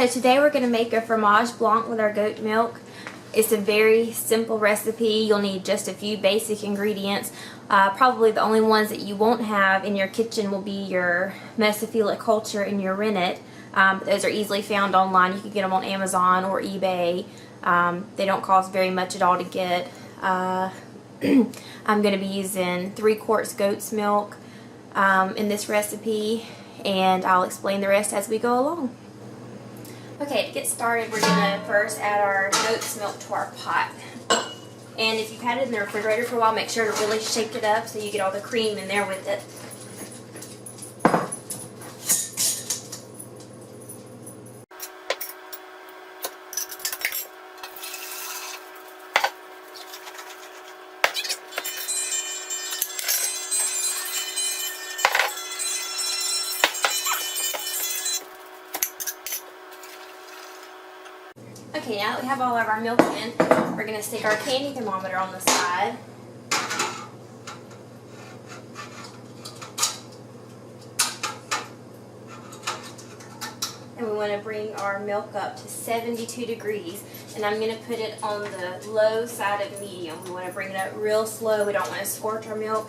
So today we're going to make a fromage blanc with our goat milk. It's a very simple recipe. You'll need just a few basic ingredients. Probably the only ones that you won't have in your kitchen will be your mesophilic culture and your rennet. But those are easily found online. You can get them on Amazon or eBay. They don't cost very much at all to get. I'm going to be using 3 quarts goat's milk in this recipe, and I'll explain the rest as we go along. Okay, to get started, we're going to first add our goat's milk to our pot. And if you've had it in the refrigerator for a while, make sure to really shake it up so you get all the cream in there with it. Okay, now that we have all of our milk in, we're going to stick our candy thermometer on the side. And we want to bring our milk up to 72 degrees. And I'm going to put it on the low side of medium. We want to bring it up real slow. We don't want to scorch our milk.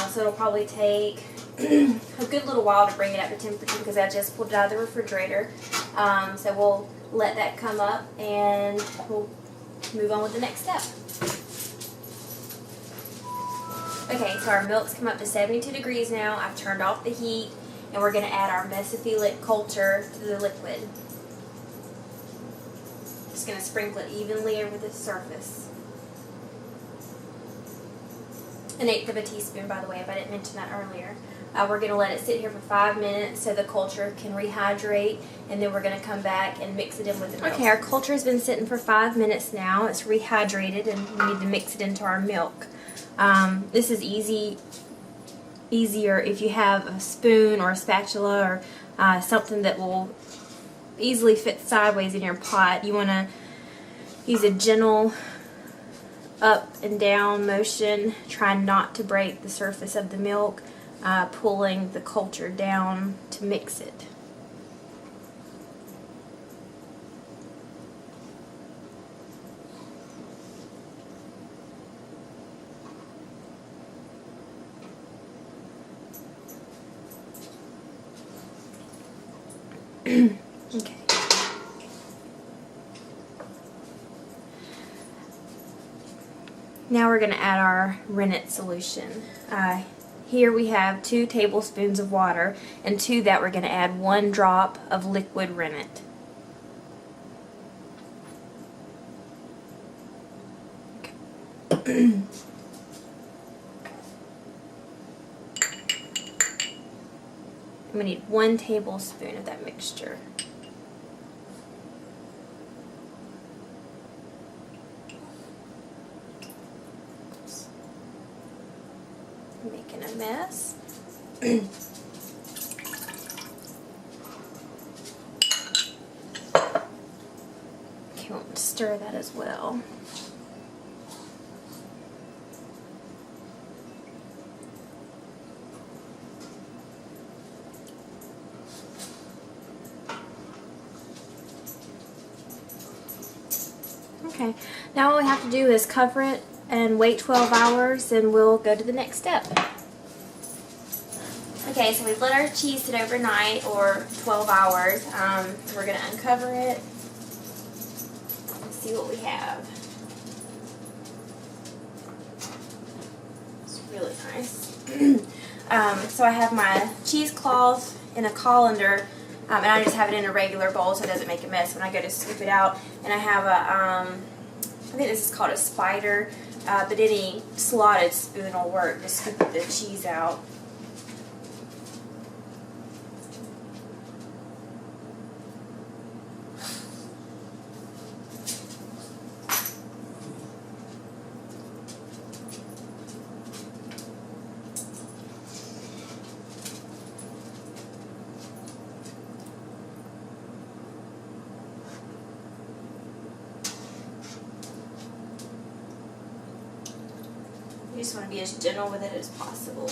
So it'll probably take a good little while to bring it up to temperature because I just pulled it out of the refrigerator. So we'll let that come up and we'll move on with the next step. Okay, so our milk's come up to 72 degrees now. I've turned off the heat and we're going to add our mesophilic culture to the liquid. Just going to sprinkle it evenly over the surface. 1/8 of a teaspoon, by the way, if I didn't mention that earlier. We're going to let it sit here for 5 minutes so the culture can rehydrate, and then we're going to come back and mix it in with the milk. Okay, our culture has been sitting for 5 minutes now. It's rehydrated, and we need to mix it into our milk. This is easier if you have a spoon or a spatula or something that will easily fit sideways in your pot. You want to use a gentle up and down motion. Try not to break the surface of the milk. Pulling the culture down to mix it. Okay. Now we're going to add our rennet solution. Here we have 2 tablespoons of water, and to that we're going to add 1 drop of liquid rennet. Okay. We need 1 tablespoon of that mixture. Making a mess. Okay, we'll stir that as well. Okay, now all we have to do is cover it and wait 12 hours, and we'll go to the next step. Okay, so we've let our cheese sit overnight, or 12 hours. So we're going to uncover it and see what we have. It's really nice. So I have my cheesecloth in a colander, and I just have it in a regular bowl so it doesn't make a mess when I go to scoop it out. And I have a, I think this is called a spider, but any slotted spoon will work to scoop the cheese out. You just want to be as gentle with it as possible.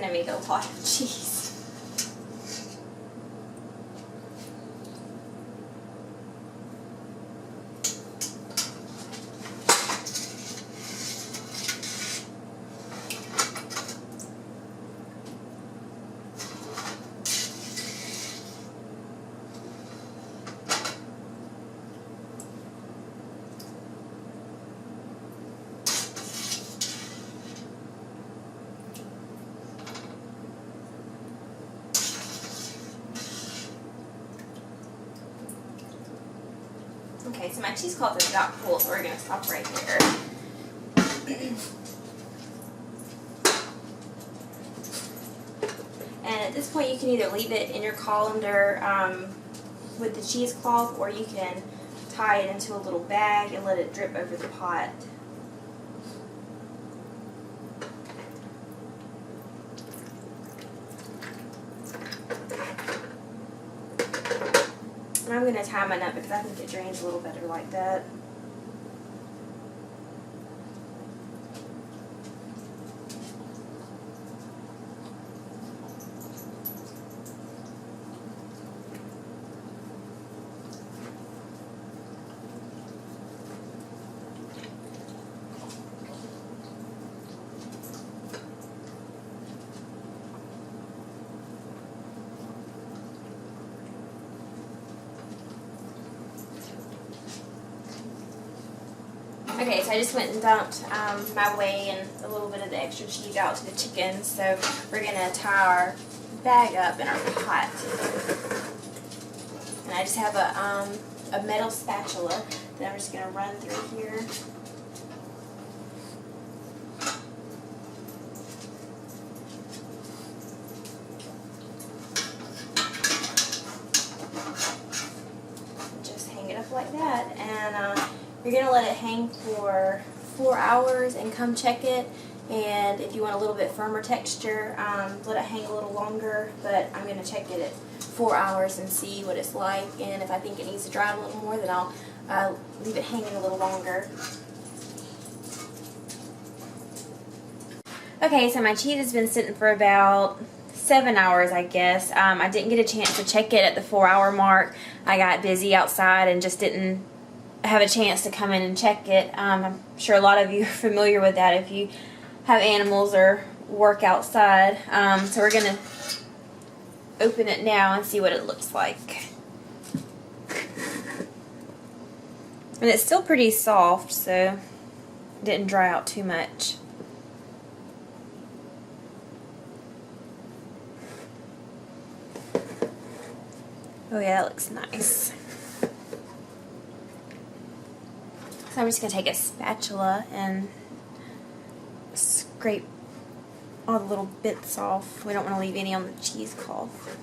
going to make a lot of cheese. Okay, so my cheesecloth has got full, so we're going to stop right there. And at this point, you can either leave it in your colander with the cheesecloth, or you can tie it into a little bag and let it drip over the pot. And I'm going to tie mine up because I think it drains a little better like that. Okay, so I just went and dumped my whey and a little bit of the extra cheese out to the chicken. So we're going to tie our bag up in our pot. And I just have a metal spatula that I'm just going to run through here. Just hang it up like that. And you're going to let it hang for 4 hours and come check it. And if you want a little bit firmer texture, let it hang a little longer. But I'm going to check it at 4 hours and see what it's like. And if I think it needs to dry a little more, then I'll leave it hanging a little longer. Okay, so my cheese has been sitting for about 7 hours, I guess. I didn't get a chance to check it at the 4 hour mark. I got busy outside and just didn't have a chance to come in and check it. I'm sure a lot of you are familiar with that if you have animals or work outside. So we're going to open it now and see what it looks like. And it's still pretty soft, so it didn't dry out too much. Oh yeah, that looks nice. So I'm just going to take a spatula and scrape all the little bits off. We don't want to leave any on the cheesecloth.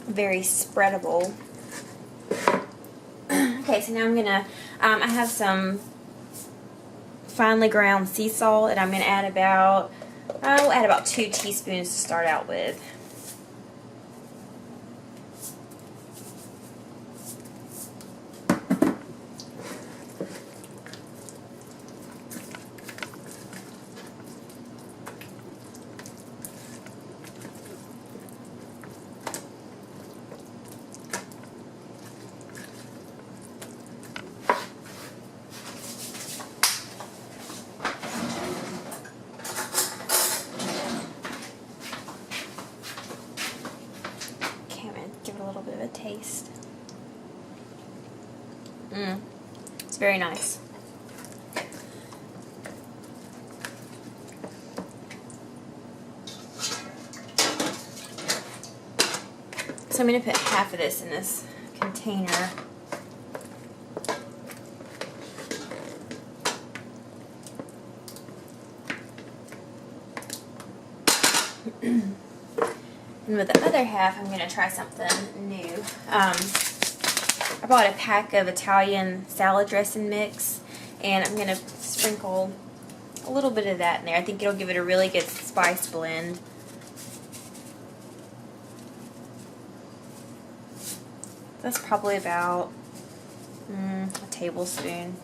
Very spreadable. Okay, so now I'm gonna, I have some finely ground sea salt, and I'm gonna add about, we'll add about 2 teaspoons to start out with. Give it a little bit of a taste. It's very nice. So I'm going to put half of this in this container. And with the other half, I'm going to try something new. I bought a pack of Italian salad dressing mix, and I'm going to sprinkle a little bit of that in there. I think it'll give it a really good spice blend. That's probably about a tablespoon.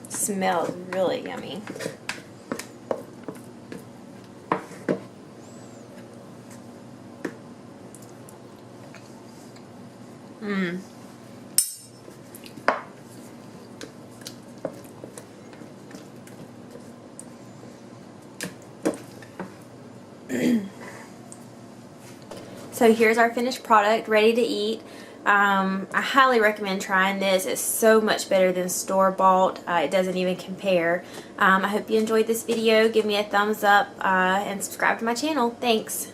Smells really yummy. So here's our finished product, ready to eat. I highly recommend trying this. It's so much better than store-bought. It doesn't even compare. I hope you enjoyed this video. Give me a thumbs up and subscribe to my channel. Thanks.